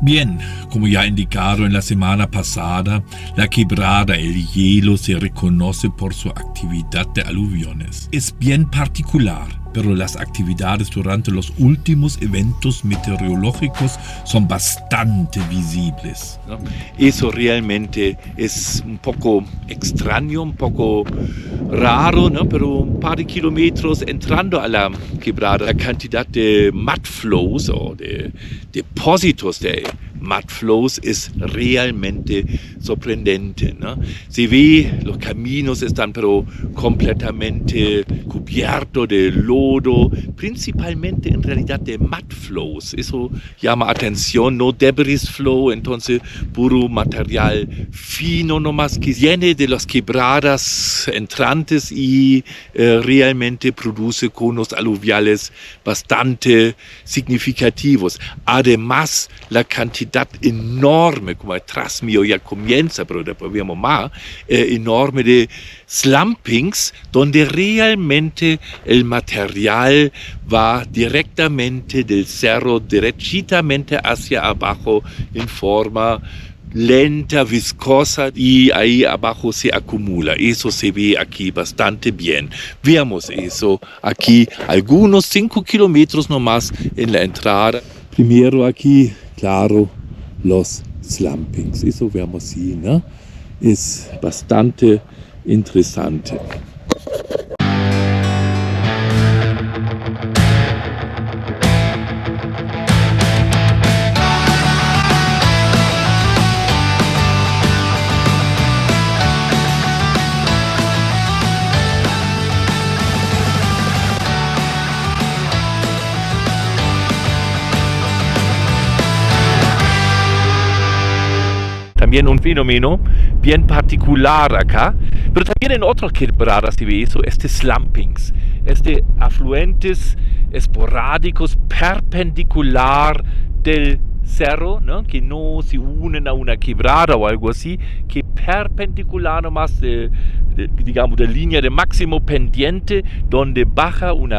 Bien, como ya indicado en la semana pasada, la quebrada El Hielo se reconoce por su actividad de aluviones. Es bien particular, pero las actividades durante los últimos eventos meteorológicos son bastante visibles, ¿no? Eso realmente es un poco extraño, un poco raro, ¿no? Pero un par de kilómetros entrando a la quebrada, la cantidad de mud flows o de depósitos de mud flows es realmente sorprendente, ¿no? Se ve, los caminos están pero completamente cubiertos de lodo, principalmente en realidad de mud flows. Eso llama atención, no debris flow, entonces puro material fino nomás que viene de las quebradas entrantes y realmente produce conos aluviales bastante significativos. Además, la cantidad enorme, como atrás mío ya comienza, pero después vemos más, enorme de slumpings, donde realmente el material va directamente del cerro, derechitamente hacia abajo en forma lenta, viscosa y ahí abajo se acumula. Eso se ve aquí bastante bien. Veamos eso aquí, algunos 5 kilómetros nomás en la entrada. Primero aquí, claro, los slumpings. Eso veamos así, ¿no? Es bastante interesante. También un fenómeno bien particular acá, pero también en otras quebradas se ve eso, slumpings, afluentes esporádicos perpendicular del cerro, ¿no? Que no se unen a una quebrada o algo así, que perpendicular nomás digamos, de línea de máximo pendiente, donde baja un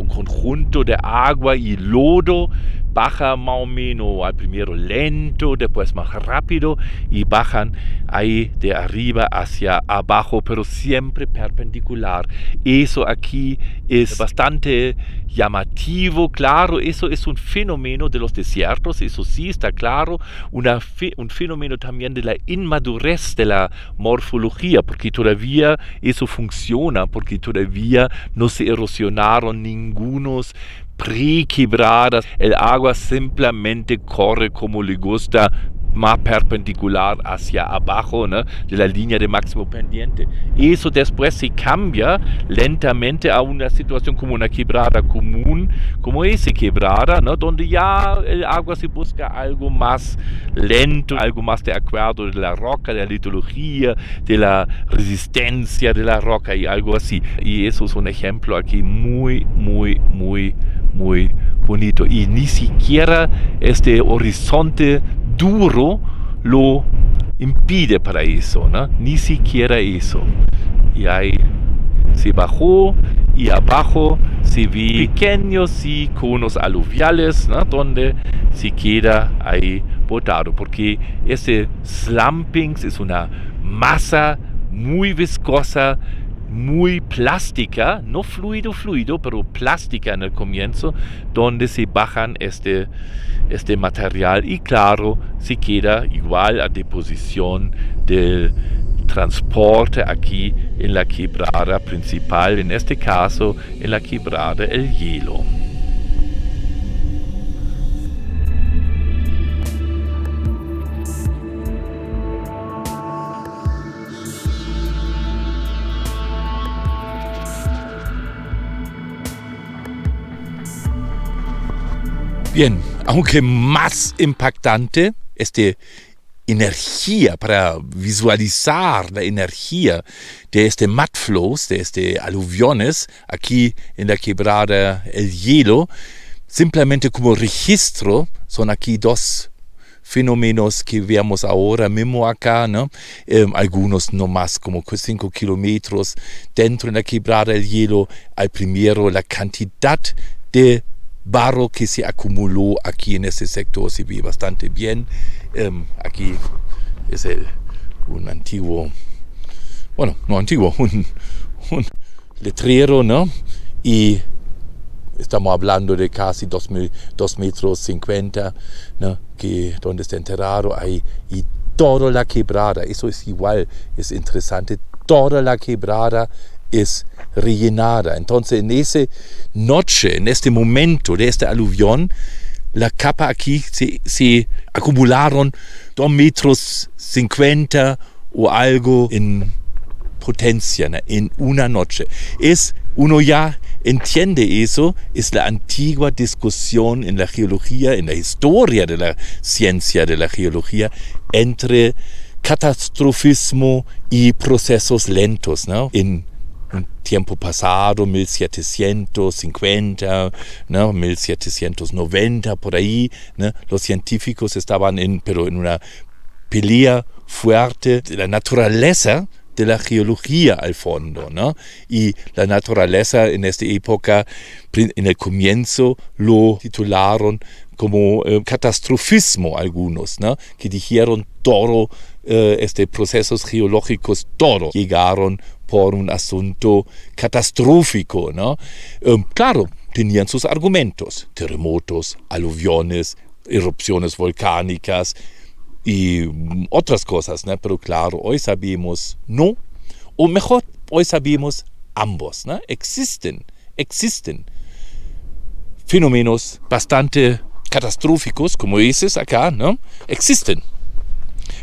conjunto de agua y lodo, baja más o menos al primero lento, después más rápido y bajan ahí de arriba hacia abajo, pero siempre perpendicular. Eso aquí es bastante llamativo, claro, eso es un fenómeno de los desiertos, eso sí está claro, un fenómeno también de la inmadurez de la morfología, porque todavía eso funciona, porque todavía no se erosionaron ningunos pre-quebradas, el agua simplemente corre como le gusta, más perpendicular hacia abajo, ¿no? De la línea de máximo pendiente. Eso después se cambia lentamente a una situación como una quebrada común, como esa quebrada, ¿no? Donde ya el agua se busca algo más lento, algo más de acuerdo de la roca, de la litología, de la resistencia de la roca y algo así. Y eso es un ejemplo aquí muy, muy, muy, muy bonito. Y ni siquiera este horizonte duro lo impide para eso, ¿no? Ni siquiera eso. Y ahí se bajó y abajo se ve pequeños conos aluviales, ¿no? Donde se queda ahí botado, porque ese slumpings es una masa muy viscosa, muy plástica, no fluido, pero plástica en el comienzo, donde se bajan este material y claro, se queda igual a disposición del transporte aquí en la quebrada principal, en este caso en la quebrada El Hielo. Bien, aunque más impactante, energía para visualizar la energía de mud flows, de aluviones, aquí en la quebrada El Hielo, simplemente como registro, son aquí dos fenómenos que vemos ahora mismo acá, ¿no? Algunos no más como 5 kilómetros dentro de la quebrada El Hielo. Al primero, la cantidad de barro que se acumuló aquí en este sector se ve bastante bien. Aquí es un antiguo, bueno, no antiguo, un letrero, ¿no? Y estamos hablando de casi 2,50 metros, ¿no? Que donde está enterrado ahí, y toda la quebrada, eso es igual, es interesante, toda la quebrada es rellenada. Entonces en esa noche, en este momento de este aluvión, la capa aquí se acumularon 2,50 metros o algo en potencia, ¿no? En una noche. Uno ya entiende eso, es la antigua discusión en la geología, en la historia de la ciencia de la geología, entre catastrofismo y procesos lentos, ¿no? En un tiempo pasado, 1750, ¿no? 1790, por ahí, ¿no? Los científicos estaban en una pelea fuerte de la naturaleza de la geología al fondo, ¿no? Y la naturaleza en esta época, en el comienzo, lo titularon como catastrofismo algunos, ¿no? Que dijeron todo, procesos geológicos, todo llegaron por un asunto catastrófico, ¿no? Claro, tenían sus argumentos, terremotos, aluviones, erupciones volcánicas, y otras cosas, ¿no? Pero claro, hoy sabemos no, o mejor, hoy sabemos ambos, ¿no? Existen fenómenos bastante catastróficos, como dices acá, ¿no? Existen,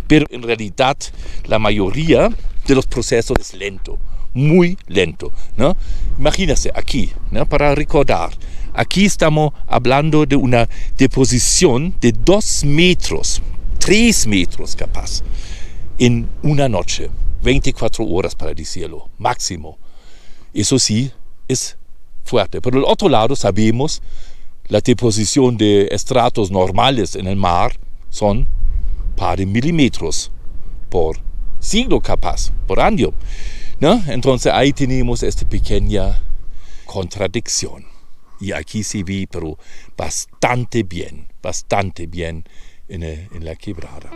pero en realidad la mayoría de los procesos es lento, muy lento, ¿no? Imagínense aquí, ¿no? Para recordar, aquí estamos hablando de una deposición de 2 metros, 3 metros capaz, en una noche, 24 horas para decirlo, máximo. Eso sí es fuerte. Por el otro lado sabemos la deposición de estratos normales en el mar son par de milímetros por siglo capaz, por año, ¿no? Entonces ahí tenemos esta pequeña contradicción. Y aquí se ve, pero bastante bien en la quebrada.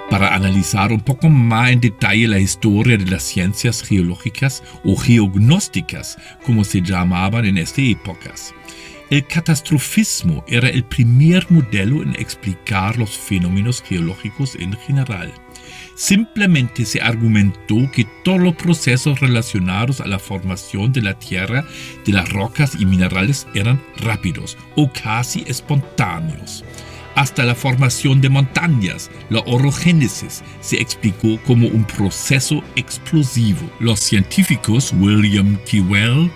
Para analizar un poco más en detalle la historia de las ciencias geológicas o geognósticas, como se llamaban en estas épocas. El catastrofismo era el primer modelo en explicar los fenómenos geológicos en general. Simplemente se argumentó que todos los procesos relacionados a la formación de la tierra, de las rocas y minerales eran rápidos o casi espontáneos. Hasta la formación de montañas, la orogénesis, se explicó como un proceso explosivo. Los científicos William Kewell,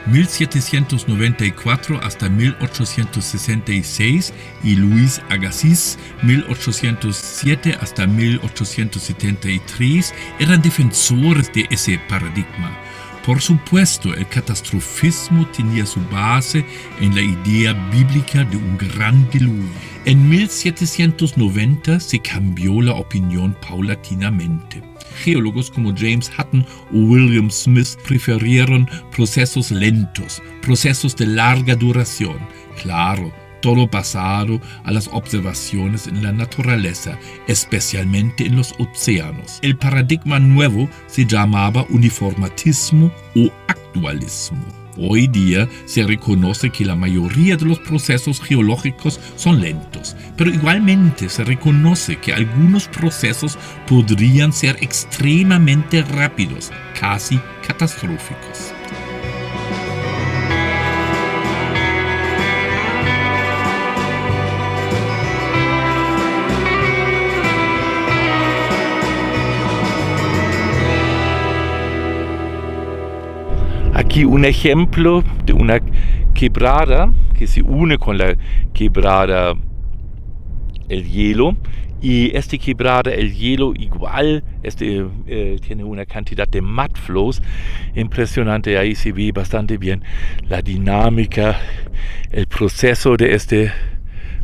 1794 hasta 1866, y Louis Agassiz, 1807 hasta 1873, eran defensores de ese paradigma. Por supuesto, el catastrofismo tenía su base en la idea bíblica de un gran diluvio. En 1790 se cambió la opinión paulatinamente. Geólogos como James Hutton o William Smith prefirieron procesos lentos, procesos de larga duración. Claro, todo basado a las observaciones en la naturaleza, especialmente en los océanos. El paradigma nuevo se llamaba uniformatismo o actualismo. Hoy día se reconoce que la mayoría de los procesos geológicos son lentos, pero igualmente se reconoce que algunos procesos podrían ser extremadamente rápidos, casi catastróficos. Aquí un ejemplo de una quebrada que se une con la quebrada El Hielo, y esta quebrada El Hielo igual tiene una cantidad de mud flows impresionante. Ahí se ve bastante bien la dinámica, el proceso de este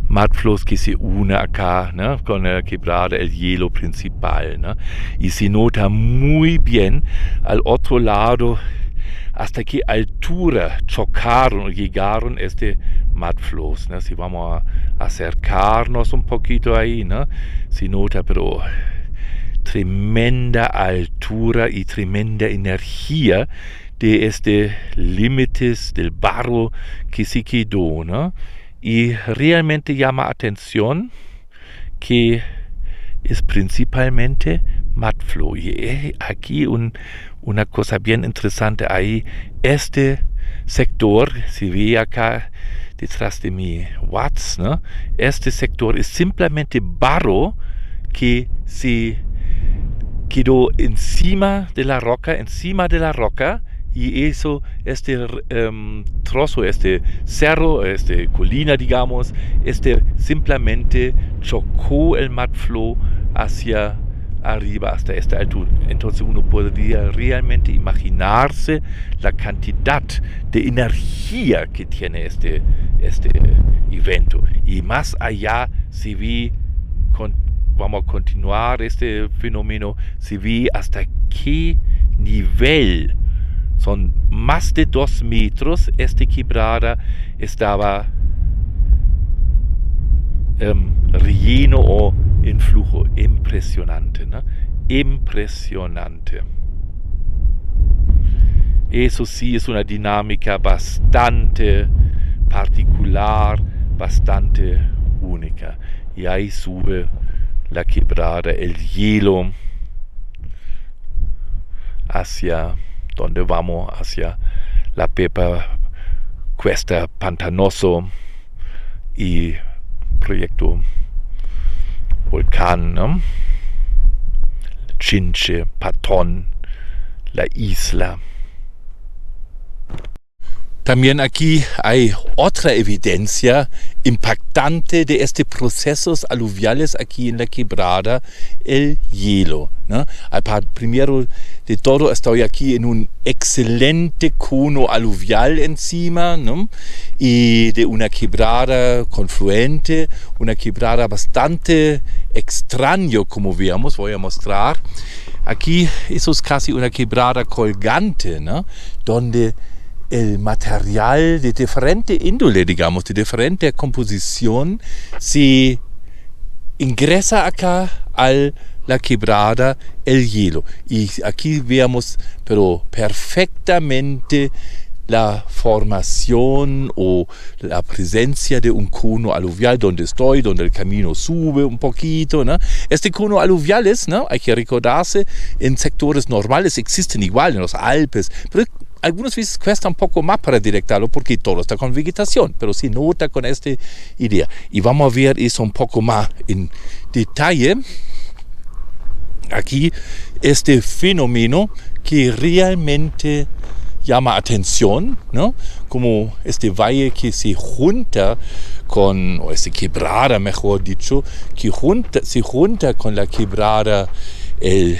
mud flows que se une acá, ¿no? Con la quebrada El Hielo principal, ¿no? Y se nota muy bien al otro lado. hasta qué altura chocaron o llegaron mudflows, ¿no? Si vamos a acercarnos un poquito ahí, ¿no? Se nota, pero tremenda altura y tremenda energía de límites del barro que se quedó, ¿no? Y realmente llama atención que es principalmente mudflow. Y aquí una cosa bien interesante ahí, sector, se ve acá detrás de mi watts, ¿no? Este sector es simplemente barro que se quedó encima de la roca, y eso, trozo, cerro, colina, digamos, simplemente chocó el mudflow hacia arriba, hasta esta altura. Entonces uno podría realmente imaginarse la cantidad de energía que tiene este evento. Y más allá se ve, vamos a continuar este fenómeno, se ve hasta qué nivel. Son más de 2 metros. Quebrada estaba relleno o en flujo. Impresionante, ¿no? Impresionante. Eso sí es una dinámica bastante particular, bastante única. Y ahí sube la quebrada, el hielo hacia donde vamos, hacia la Pepa Cuesta Pantanoso y proyecto Volcán, ¿no? Chinche, Patón, la isla. También aquí hay otra evidencia impactante de procesos aluviales aquí en la quebrada, el hielo, ¿no? Primero de todo, estoy aquí en un excelente cono aluvial encima, ¿no? Y de una quebrada confluente, una quebrada bastante extraño, como veamos, voy a mostrar. Aquí eso es casi una quebrada colgante, ¿no? Donde el material de diferente índole, digamos, de diferente composición, se ingresa acá a la quebrada, el hielo. Y aquí veamos, pero perfectamente, la formación o la presencia de un cono aluvial donde el camino sube un poquito, ¿no? Cono aluviales, ¿no? Hay que recordarse, en sectores normales existen igual en los Alpes, pero algunas veces cuesta un poco más para detectarlo porque todo está con vegetación, pero se nota con esta idea. Y vamos a ver eso un poco más en detalle. Aquí fenómeno que realmente llama atención, ¿no? Como valle que se junta con, o quebrada, mejor dicho, que se junta con la quebrada, el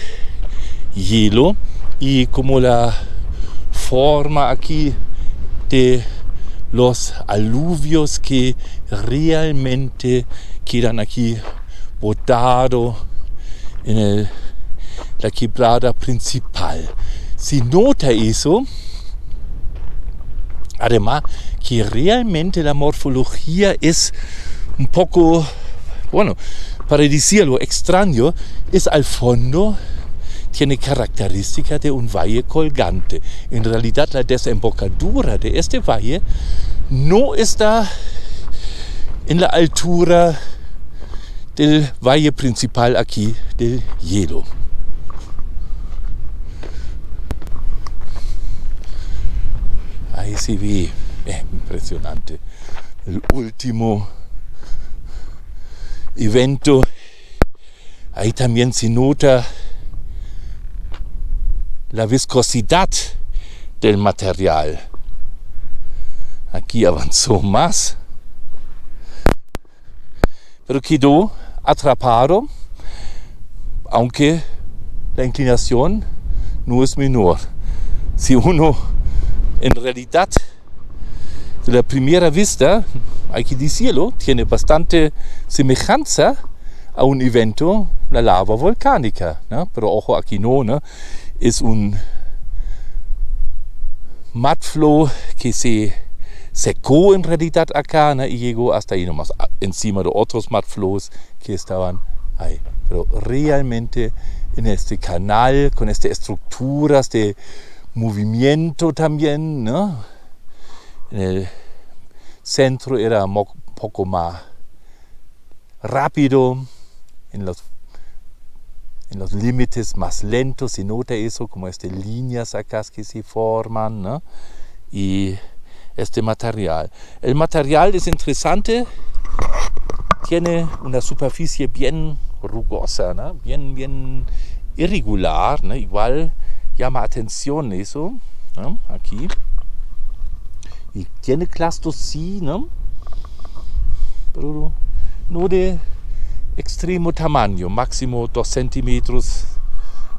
hielo, y como la forma aquí de los aluvios que realmente quedan aquí botados en la quebrada principal. Se nota eso, además que realmente la morfología es un poco, bueno, para decirlo extraño, es al fondo, tiene característica de un valle colgante. En realidad la desembocadura de valle no está en la altura del valle principal aquí del hielo. Ahí se ve, impresionante, el último evento. Ahí también se nota la viscosidad del material. Aquí avanzó más, pero quedó atrapado, aunque la inclinación no es menor. Si uno, en realidad, de la primera vista, hay que decirlo, tiene bastante semejanza a un evento, la lava volcánica, ¿no? Pero ojo, aquí no, ¿no? Es un mud flow que se secó en realidad acá, ¿no? Y llegó hasta ahí nomás, encima de otros mud flows que estaban ahí. Pero realmente en este canal, con estas estructuras de movimiento también, ¿no? En el centro era un poco más rápido, en los límites más lentos se nota eso, como estas líneas acá que se forman, ¿no? Y este material. El material es interesante, tiene una superficie bien rugosa, ¿no? bien irregular, ¿no? Igual llama atención eso, ¿no? Aquí. Y tiene clastos sí, ¿no? Pero no de extremo tamaño, máximo 2 centímetros,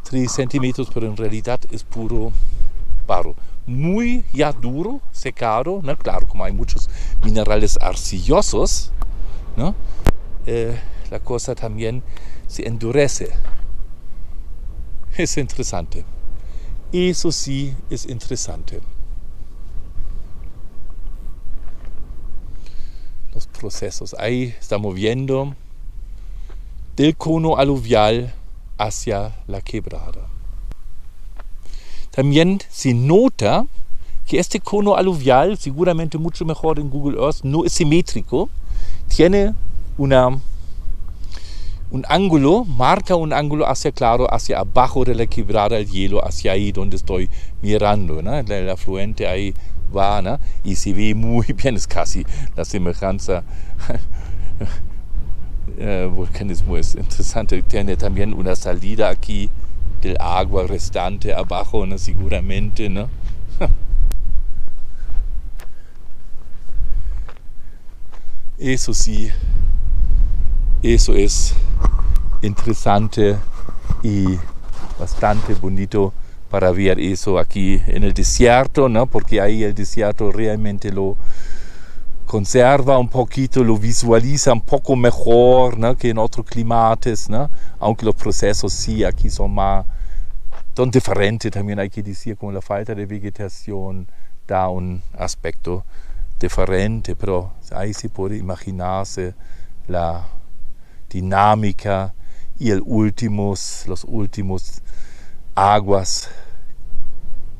3 centímetros, pero en realidad es puro barro. Muy ya duro, secado, ¿no? Claro, como hay muchos minerales arcillosos, ¿no? La cosa también se endurece. Es interesante. Eso sí es interesante. Los procesos. Ahí estamos viendo del cono aluvial hacia la quebrada. También se nota que este cono aluvial, seguramente mucho mejor en Google Earth, no es simétrico. Tiene un ángulo, marca un ángulo hacia abajo de la quebrada del hielo, hacia ahí donde estoy mirando, ¿no? El afluente ahí va, ¿no? Y se ve muy bien, es casi la semejanza. Volcanismo es interesante, tiene también una salida aquí del agua restante abajo, ¿no? Seguramente, ¿no? Eso sí, eso es interesante y bastante bonito para ver eso aquí en el desierto, ¿no? Porque ahí el desierto realmente lo conserva un poquito, lo visualiza un poco mejor, ¿no? Que en otros climates, ¿no? Aunque los procesos sí aquí son diferentes, también hay que decir, como la falta de vegetación da un aspecto diferente, pero ahí se puede imaginarse la dinámica y los últimos aguas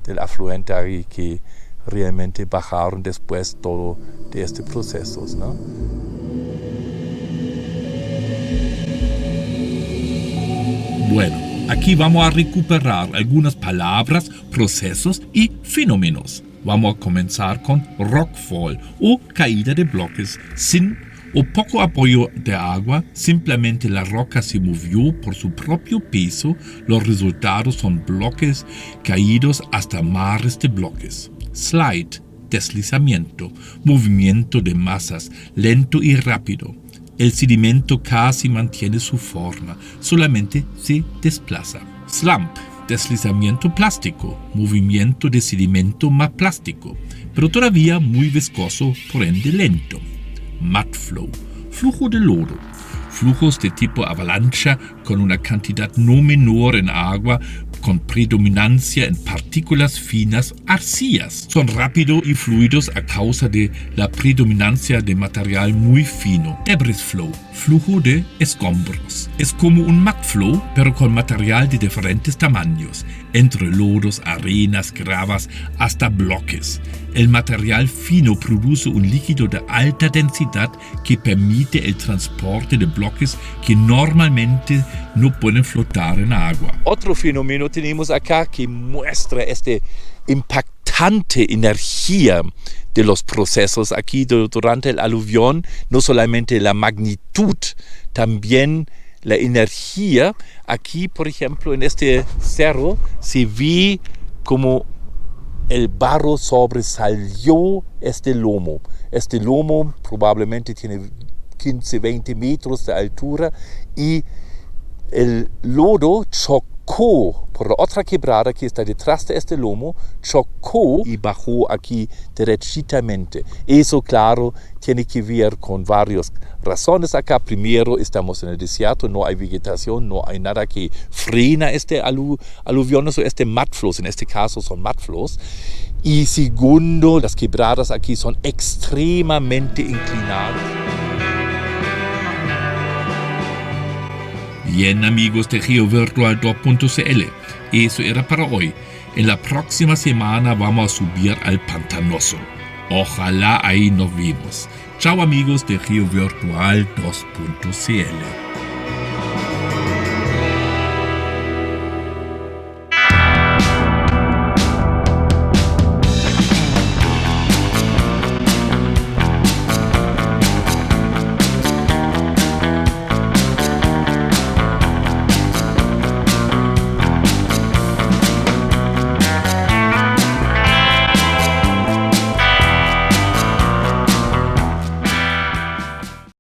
del afluente ahí que realmente bajaron después todo de estos procesos, ¿no? Bueno, aquí vamos a recuperar algunas palabras, procesos y fenómenos. Vamos a comenzar con rockfall o caída de bloques sin o poco apoyo de agua, simplemente la roca se movió por su propio peso. Los resultados son bloques caídos hasta mares de bloques. Slide, deslizamiento, movimiento de masas, lento y rápido. El sedimento casi mantiene su forma, solamente se desplaza. Slump, deslizamiento plástico, movimiento de sedimento más plástico, pero todavía muy viscoso, por ende lento. Mud flow, flujo de lodo, flujos de tipo avalancha con una cantidad no menor en agua con predominancia en partículas finas arcillas. Son rápidos y fluidos a causa de la predominancia de material muy fino. Debris flow, flujo de escombros. Es como un mud flow, pero con material de diferentes tamaños, entre lodos, arenas, gravas, hasta bloques. El material fino produce un líquido de alta densidad que permite el transporte de bloques que normalmente no pueden flotar en agua. Otro fenómeno tenemos acá que muestra esta impactante energía de los procesos aquí durante el aluvión, no solamente la magnitud, también la energía. Aquí, por ejemplo, en este cerro se ve como el barro sobresalió este lomo. Este lomo probablemente tiene 15-20 metros de altura y el lodo chocó por la otra quebrada que está detrás de este lomo, chocó y bajó aquí derechitamente. Eso, claro, tiene que ver con varias razones acá. Primero, estamos en el desierto, no hay vegetación, no hay nada que frena este aluvión o este mud flows, en este caso son mud flows. Y segundo, las quebradas aquí son extremadamente inclinadas. Bien, amigos de GeoVirtual2.cl, eso era para hoy. En la próxima semana vamos a subir al Pantanoso. Ojalá ahí nos vemos. Chao, amigos de GeoVirtual2.cl.